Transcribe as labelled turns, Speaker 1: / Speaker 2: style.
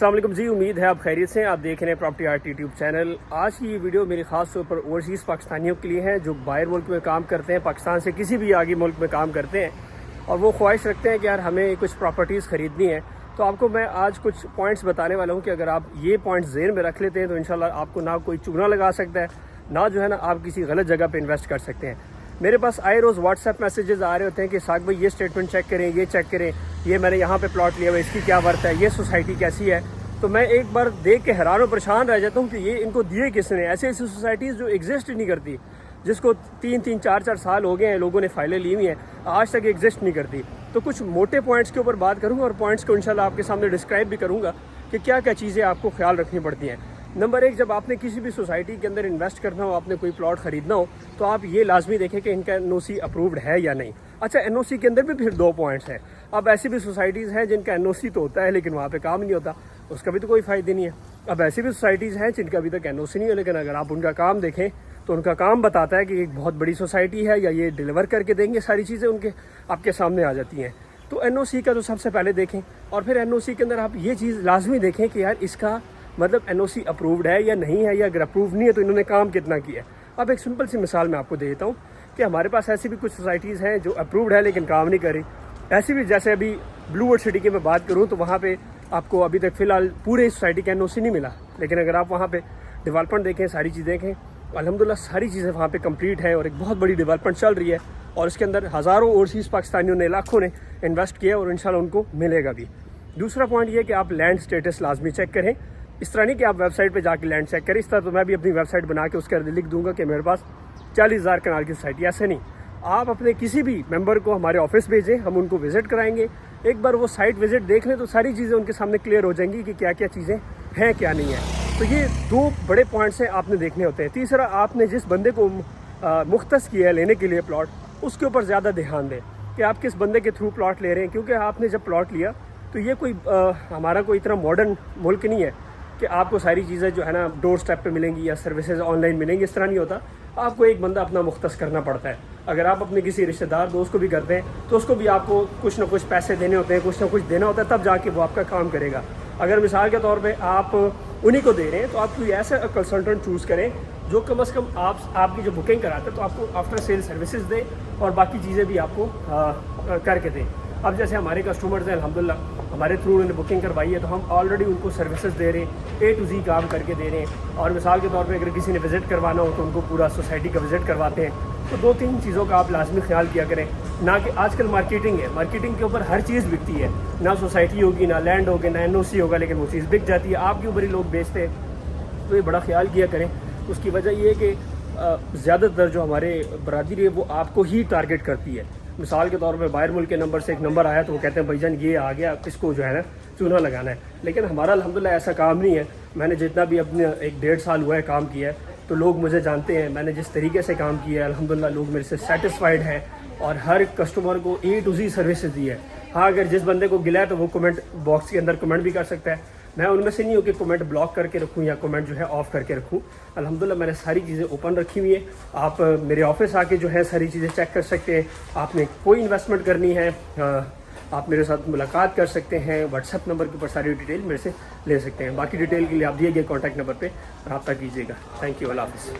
Speaker 1: السلام علیکم جی، امید ہے آپ خیریت سے ہیں۔ آپ دیکھ رہے ہیں پراپرٹی آرٹ یوٹیوب چینل۔ آج کی یہ ویڈیو میری خاص طور پر اوورسیز پاکستانیوں کے لیے ہے جو باہر ملک میں کام کرتے ہیں، پاکستان سے کسی بھی آگے ملک میں کام کرتے ہیں اور وہ خواہش رکھتے ہیں کہ یار ہمیں کچھ پراپرٹیز خریدنی ہے۔ تو آپ کو میں آج کچھ پوائنٹس بتانے والا ہوں کہ اگر آپ یہ پوائنٹس ذہن میں رکھ لیتے ہیں تو انشاءاللہ آپ کو نہ کوئی چونا لگا سکتا ہے، نہ جو ہے نا آپ کسی غلط جگہ پہ انویسٹ کر سکتے ہیں۔ میرے پاس آئے روز واٹس ایپ میسیجز آ رہے ہوتے ہیں کہ ساق بھائی یہ اسٹیٹمنٹ چیک کریں، یہ چیک کریں، یہ میں نے یہاں پہ پلاٹ لیا ہوا ہے، اس کی کیا ورتھ ہے، یہ سوسائٹی کیسی ہے۔ تو میں ایک بار دیکھ کے حیران و پریشان رہ جاتا ہوں کہ یہ ان کو دیے کس نے۔ ایسی سوسائٹیز جو ایگزسٹ ہی نہیں کرتی، جس کو 3-4 سال ہو گئے ہیں، لوگوں نے فائلیں لی ہوئی ہیں، آج تک ایگزسٹ نہیں کرتی۔ تو کچھ موٹے پوائنٹس کے اوپر بات کروں گا اور پوائنٹس کو انشاءاللہ آپ کے سامنے ڈسکرائب بھی کروں گا کہ کیا کیا چیزیں آپ کو خیال رکھنی پڑتی ہیں۔ نمبر 1، جب آپ نے کسی بھی سوسائٹی کے اندر انویسٹ کرنا ہو، آپ نے کوئی پلاٹ خریدنا ہو، تو آپ یہ لازمی دیکھیں کہ ان کا NOC اپرووڈ ہے یا نہیں۔ اچھا، NOC کے اندر بھی پھر 2 پوائنٹس ہیں۔ اب ایسی بھی سوسائٹیز ہیں جن کا NOC تو ہوتا ہے لیکن وہاں پہ کام نہیں ہوتا، اس کا بھی تو کوئی فائدہ نہیں ہے۔ اب ایسی بھی سوسائٹیز ہیں جن کا ابھی تک NOC نہیں ہے، لیکن اگر آپ ان کا کام دیکھیں تو ان کا کام بتاتا ہے کہ ایک بہت بڑی سوسائٹی ہے یا یہ ڈیلیور کر کے دیں گے، ساری چیزیں ان کے آپ کے سامنے آ جاتی ہیں۔ تو NOC کا تو سب سے پہلے دیکھیں، اور پھر NOC کے اندر آپ یہ چیز لازمی دیکھیں کہ یار اس کا مطلب NOC اپرووڈ ہے یا نہیں ہے، یا اگر اپروو نہیں ہے تو انہوں نے کام کتنا کیا ہے۔ اب ایک سمپل سی مثال میں آپ کو دیتا ہوں کہ ہمارے پاس ایسی بھی کچھ سوسائٹیز ہیں جو اپرووڈ ہے لیکن کام نہیں کر رہی۔ ایسی بھی جیسے ابھی بلو ورڈ سٹی کی میں بات کروں تو وہاں پہ آپ کو ابھی تک فی الحال پورے سوسائٹی کا NOC نہیں ملا، لیکن اگر آپ وہاں پہ ڈیولپمنٹ دیکھیں، ساری چیزیں دیکھیں، الحمدللہ ساری چیزیں وہاں پہ کمپلیٹ ہیں اور ایک بہت بڑی ڈیولپمنٹ چل رہی ہے، اور اس کے اندر ہزاروں اوورسیز پاکستانیوں نے، لاکھوں نے انویسٹ کیا اور انشاءاللہ ان کو ملے گا بھی۔ دوسرا پوائنٹ یہ ہے کہ آپ لینڈ سٹیٹس لازمی چیک کریں۔ اس طرح نہیں کہ آپ ویب سائٹ پہ جا کے لینڈ چیک کریں، اس طرح تو میں بھی اپنی ویب سائٹ بنا کے اس کے اندر لکھ دوں گا کہ میرے پاس 40,000 کنال کی سوسائٹی، ایسے نہیں۔ آپ اپنے کسی بھی ممبر کو ہمارے آفس بھیجیں، ہم ان کو وزٹ کرائیں گے، ایک بار وہ سائٹ وزٹ دیکھ لیں تو ساری چیزیں ان کے سامنے کلیئر ہو جائیں گی کہ کیا کیا چیزیں ہیں کیا نہیں ہیں۔ تو یہ 2 بڑے پوائنٹس ہیں آپ نے دیکھنے ہوتے ہیں۔ تیسرا، آپ نے جس بندے کو مختص کیا ہے لینے کے لیے پلاٹ، اس کے اوپر زیادہ دھیان دیں کہ آپ کس بندے کے تھرو پلاٹ لے رہے ہیں، کیونکہ آپ نے جب پلاٹ لیا تو یہ کوئی ہمارا کوئی اتنا ماڈرن ملک نہیں ہے کہ آپ کو ساری چیزیں جو ہے نا ڈور سٹیپ پہ ملیں گی یا سروسز آن لائن ملیں گی، اس طرح نہیں ہوتا۔ آپ کو ایک بندہ اپنا مختص کرنا پڑتا ہے۔ اگر آپ اپنے کسی رشتہ دار دوست کو بھی کرتے ہیں تو اس کو بھی آپ کو کچھ نہ کچھ پیسے دینے ہوتے ہیں، کچھ نہ کچھ دینا ہوتا ہے، تب جا کے وہ آپ کا کام کرے گا۔ اگر مثال کے طور پہ آپ انہی کو دے رہے ہیں تو آپ کوئی ایسا کنسلٹنٹ چوز کریں جو کم از کم آپ کی جو بکنگ کراتے ہیں تو آپ کو آفٹر سیل سروسز دے اور باقی چیزیں بھی آپ کو کر کے دیں۔ اب جیسے ہمارے کسٹمرز ہیں، الحمدللہ ہمارے تھرو انہوں نے بکنگ کروائی ہے تو ہم آلریڈی ان کو سروسز دے رہے ہیں، A to Z کام کر کے دے رہے ہیں۔ اور مثال کے طور پہ اگر کسی نے وزٹ کروانا ہو تو ان کو پورا سوسائٹی کا وزٹ کرواتے ہیں۔ تو 2-3 چیزوں کا آپ لازمی خیال کیا کریں، نہ کہ آج کل مارکیٹنگ ہے، مارکیٹنگ کے اوپر ہر چیز بکتی ہے، نہ سوسائٹی ہوگی، نہ لینڈ ہوگی، نہ NOC ہوگا، لیکن وہ چیز بک جاتی ہے، آپ کے اوپر ہی لوگ بیچتے ہیں۔ تو یہ بڑا خیال کیا کریں۔ اس کی وجہ یہ ہے کہ زیادہ تر جو ہمارے برادری ہے وہ آپ کو ہی ٹارگٹ کرتی ہے۔ مثال کے طور پہ باہر ملک کے نمبر سے ایک نمبر آیا تو وہ کہتے ہیں بھائی جان یہ آ گیا، اس کو جو ہے نا چونا لگانا ہے، لیکن ہمارا الحمدللہ ایسا کام نہیں ہے۔ میں نے جتنا بھی اپنے 1-1.5 سال ہوا ہے کام کیا ہے تو لوگ مجھے جانتے ہیں، میں نے جس طریقے سے کام کیا ہے الحمدللہ لوگ میرے سے سیٹسفائیڈ ہیں اور ہر کسٹمر کو A to Z سروسز دی ہے۔ ہاں، اگر جس بندے کو گلا ہے تو وہ کمنٹ باکس کے اندر کمنٹ بھی کر سکتا ہے، میں ان میں سے نہیں ہوں کہ کمنٹ بلاک کر کے رکھوں یا کمنٹ جو ہے آف کر کے رکھوں۔ الحمدللہ میں نے ساری چیزیں اوپن رکھی ہوئی ہیں، آپ میرے آفس آ کے جو ہے ساری چیزیں چیک کر سکتے ہیں۔ آپ نے کوئی انویسٹمنٹ کرنی ہے آپ میرے ساتھ ملاقات کر سکتے ہیں، واٹس ایپ نمبر کے اوپر ساری ڈیٹیل میرے سے لے سکتے ہیں۔ باقی ڈیٹیل کے لیے آپ دیے گئے کانٹیکٹ نمبر پہ رابطہ کیجیے گا۔ تھینک یو، اللہ حافظ۔